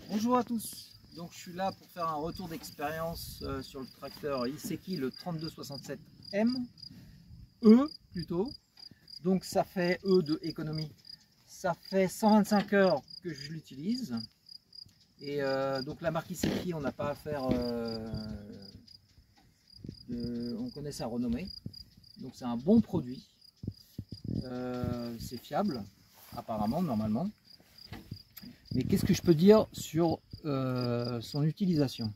Bonjour à tous, donc je suis là pour faire un retour d'expérience sur le tracteur Iseki, le 3267M, E plutôt, donc ça fait E de économie, ça fait 125 heures que je l'utilise, et donc la marque Iseki, on n'a pas à faire, on connaît sa renommée, donc c'est un bon produit, c'est fiable apparemment, normalement. Mais qu'est-ce que je peux dire sur son utilisation?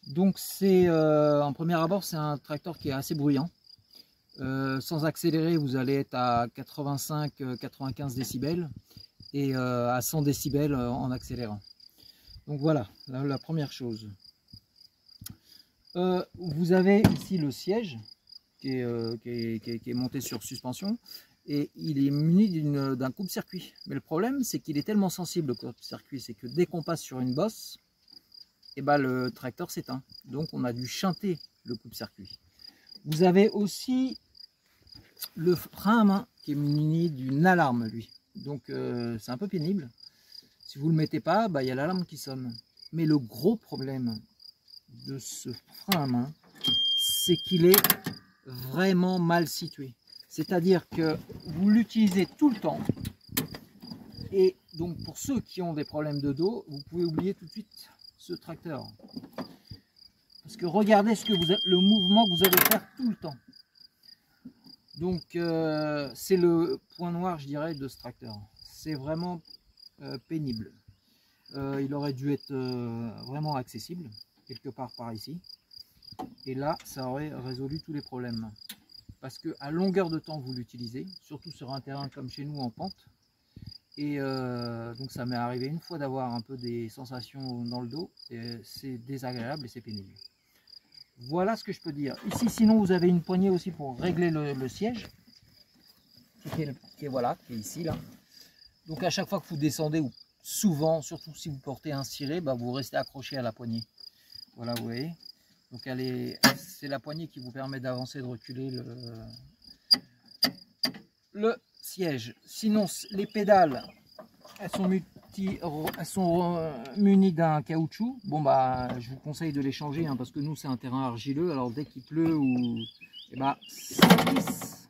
Donc c'est en premier abord, c'est un tracteur qui est assez bruyant. Sans accélérer, vous allez être à 85-95 décibels et à 100 décibels en accélérant. Donc voilà, la première chose. Vous avez ici le siège qui est monté sur suspension. Et il est muni d'un coupe-circuit. Mais le problème, c'est qu'il est tellement sensible au coupe-circuit, c'est que dès qu'on passe sur une bosse, et ben le tracteur s'éteint. Donc on a dû shunter le coupe-circuit. Vous avez aussi le frein à main qui est muni d'une alarme, lui. Donc c'est un peu pénible. Si vous ne le mettez pas, il y a l'alarme qui sonne. Mais le gros problème de ce frein à main, c'est qu'il est vraiment mal situé. C'est-à-dire que vous l'utilisez tout le temps. Et donc pour ceux qui ont des problèmes de dos, vous pouvez oublier tout de suite ce tracteur. Parce que regardez le mouvement que vous allez faire tout le temps. Donc c'est le point noir, je dirais, de ce tracteur. C'est vraiment pénible. Il aurait dû être vraiment accessible, quelque part par ici. Et là, ça aurait résolu tous les problèmes. Parce que à longueur de temps vous l'utilisez, surtout sur un terrain comme chez nous en pente, et donc ça m'est arrivé une fois d'avoir un peu des sensations dans le dos, et c'est désagréable et c'est pénible. Voilà ce que je peux dire. Ici sinon vous avez une poignée aussi pour régler le siège, qui est ici là. Donc à chaque fois que vous descendez, ou souvent, surtout si vous portez un ciré, vous restez accroché à la poignée. Voilà, vous voyez. Donc c'est la poignée qui vous permet d'avancer, de reculer le siège. Sinon, les pédales, elles sont munies d'un caoutchouc. Bon je vous conseille de les changer parce que nous c'est un terrain argileux. Alors dès qu'il pleut ça glisse.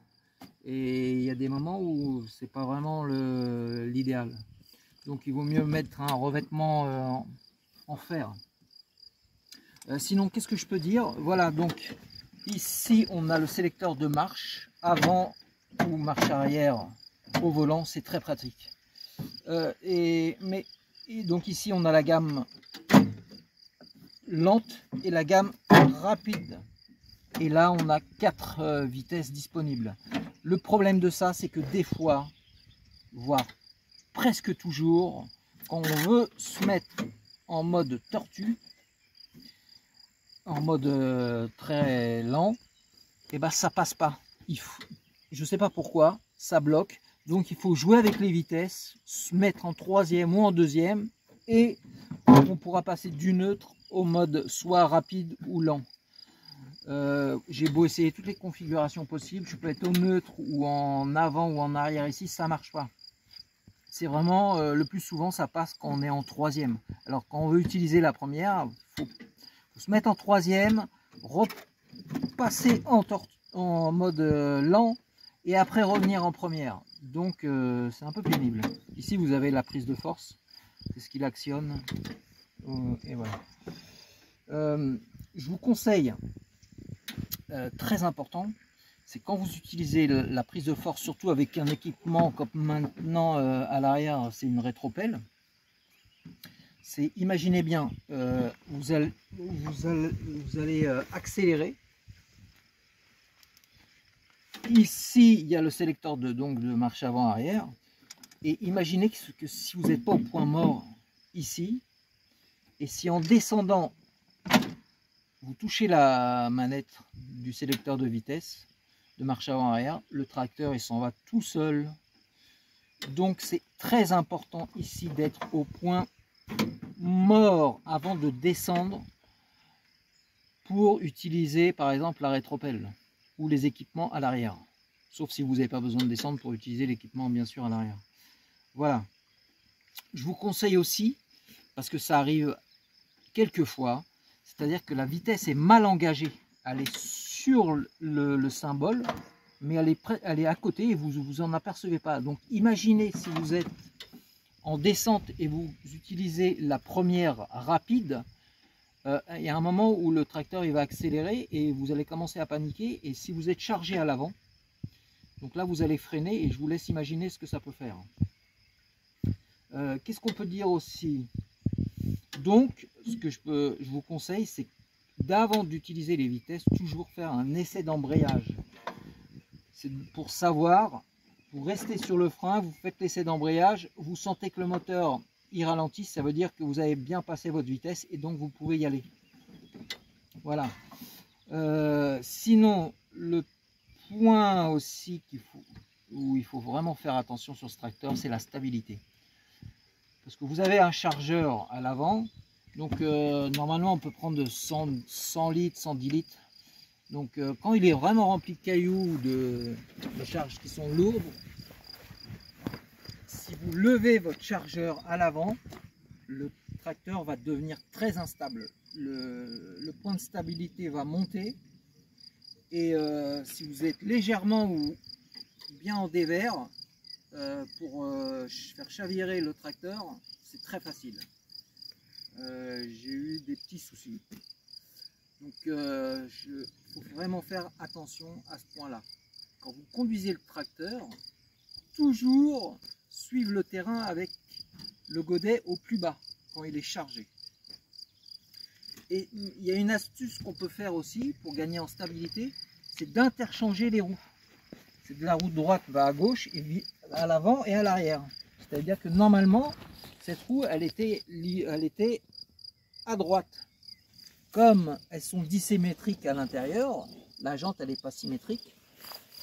Et il y a des moments où c'est pas vraiment l'idéal. Donc il vaut mieux mettre un revêtement en fer. Sinon, qu'est-ce que je peux dire? Voilà, donc ici on a le sélecteur de marche avant ou marche arrière au volant, c'est très pratique. Donc ici on a la gamme lente et la gamme rapide. Et là on a 4 vitesses disponibles. Le problème de ça, c'est que des fois, voire presque toujours, quand on veut se mettre en mode tortue, en mode très lent, ça passe pas. Je sais pas pourquoi, ça bloque. Donc il faut jouer avec les vitesses, se mettre en troisième ou en deuxième, et on pourra passer du neutre au mode soit rapide ou lent. J'ai beau essayer toutes les configurations possibles, je peux être au neutre ou en avant ou en arrière ici, ça marche pas. C'est vraiment le plus souvent ça passe quand on est en troisième. Alors quand on veut utiliser la première, faut se mettre en troisième, repasser en mode lent et après revenir en première. Donc c'est un peu pénible. Ici vous avez la prise de force, c'est ce qu'il actionne. Et voilà. Je vous conseille, très important, c'est quand vous utilisez la prise de force, surtout avec un équipement comme maintenant à l'arrière, c'est une rétropelle. Imaginez bien, vous allez accélérer. Ici, il y a le sélecteur de marche avant-arrière. Et imaginez que si vous n'êtes pas au point mort ici, et si en descendant, vous touchez la manette du sélecteur de vitesse, de marche avant-arrière, le tracteur il s'en va tout seul. Donc c'est très important ici d'être au point mort avant de descendre pour utiliser par exemple la rétropelle ou les équipements à l'arrière, sauf si vous n'avez pas besoin de descendre pour utiliser l'équipement bien sûr à l'arrière. Voilà, je vous conseille aussi, parce que ça arrive quelquefois, c'est-à-dire que la vitesse est mal engagée. Elle est sur le symbole, mais elle est à côté et vous vous en apercevez pas. Donc imaginez si vous êtes en descente et vous utilisez la première rapide, il y a un moment où le tracteur il va accélérer et vous allez commencer à paniquer. Et si vous êtes chargé à l'avant, donc là vous allez freiner et je vous laisse imaginer ce que ça peut faire. Qu'est-ce qu'on peut dire aussi? Donc ce que je vous conseille, c'est d'avant d'utiliser les vitesses, toujours faire un essai d'embrayage. C'est pour savoir, vous restez sur le frein, vous faites l'essai d'embrayage, vous sentez que le moteur il ralentit, ça veut dire que vous avez bien passé votre vitesse et donc vous pouvez y aller. Voilà. Sinon, le point aussi où il faut vraiment faire attention sur ce tracteur, c'est la stabilité. Parce que vous avez un chargeur à l'avant, donc normalement on peut prendre 100 litres, 110 litres. Donc quand il est vraiment rempli de cailloux, de charges qui sont lourdes, si vous levez votre chargeur à l'avant, le tracteur va devenir très instable. Le point de stabilité va monter et si vous êtes légèrement ou bien en dévers, pour faire chavirer le tracteur, c'est très facile. J'ai eu des petits soucis. Donc il faut vraiment faire attention à ce point-là. Quand vous conduisez le tracteur, toujours suivre le terrain avec le godet au plus bas quand il est chargé. Et il y a une astuce qu'on peut faire aussi pour gagner en stabilité, c'est d'interchanger les roues. C'est de la roue droite va à gauche et à l'avant et à l'arrière. C'est-à-dire que normalement cette roue elle était à droite. Comme elles sont dissymétriques à l'intérieur, la jante elle n'est pas symétrique,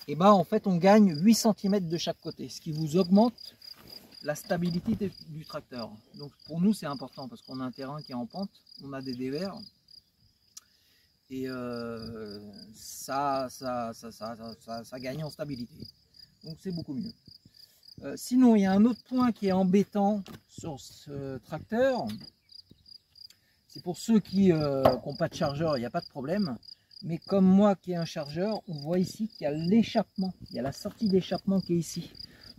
et ben en fait on gagne 8 cm de chaque côté, ce qui vous augmente la stabilité du tracteur. Donc pour nous c'est important parce qu'on a un terrain qui est en pente, on a des dévers et ça gagne en stabilité. Donc c'est beaucoup mieux. Sinon il y a un autre point qui est embêtant sur ce tracteur. C'est pour ceux qui n'ont pas de chargeur, il n'y a pas de problème. Mais comme moi qui ai un chargeur, on voit ici qu'il y a l'échappement. Il y a la sortie d'échappement qui est ici.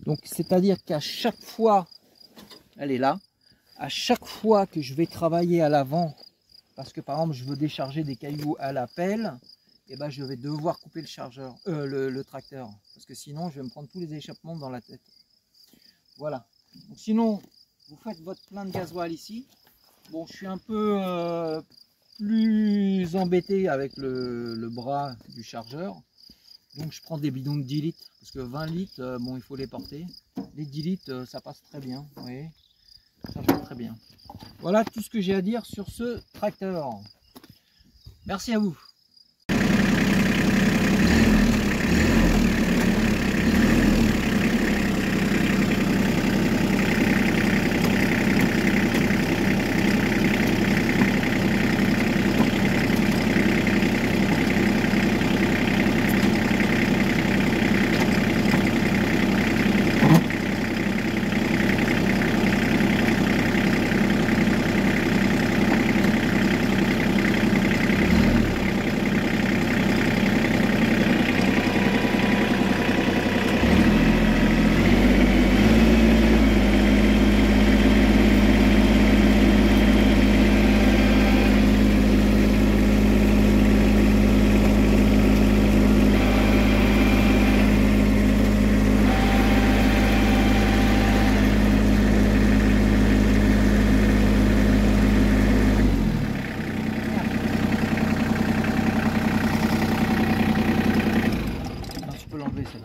Donc c'est-à-dire qu'à chaque fois, elle est là, à chaque fois que je vais travailler à l'avant, parce que par exemple je veux décharger des cailloux à la pelle, et ben je vais devoir couper le chargeur, le tracteur. Parce que sinon je vais me prendre tous les échappements dans la tête. Voilà. Donc, sinon, vous faites votre plein de gasoil ici. Bon, je suis un peu plus embêté avec le bras du chargeur. Donc je prends des bidons de 10 litres. Parce que 20 litres, bon, il faut les porter. Les 10 litres, ça passe très bien. Vous voyez, ça passe très bien. Voilà tout ce que j'ai à dire sur ce tracteur. Merci à vous.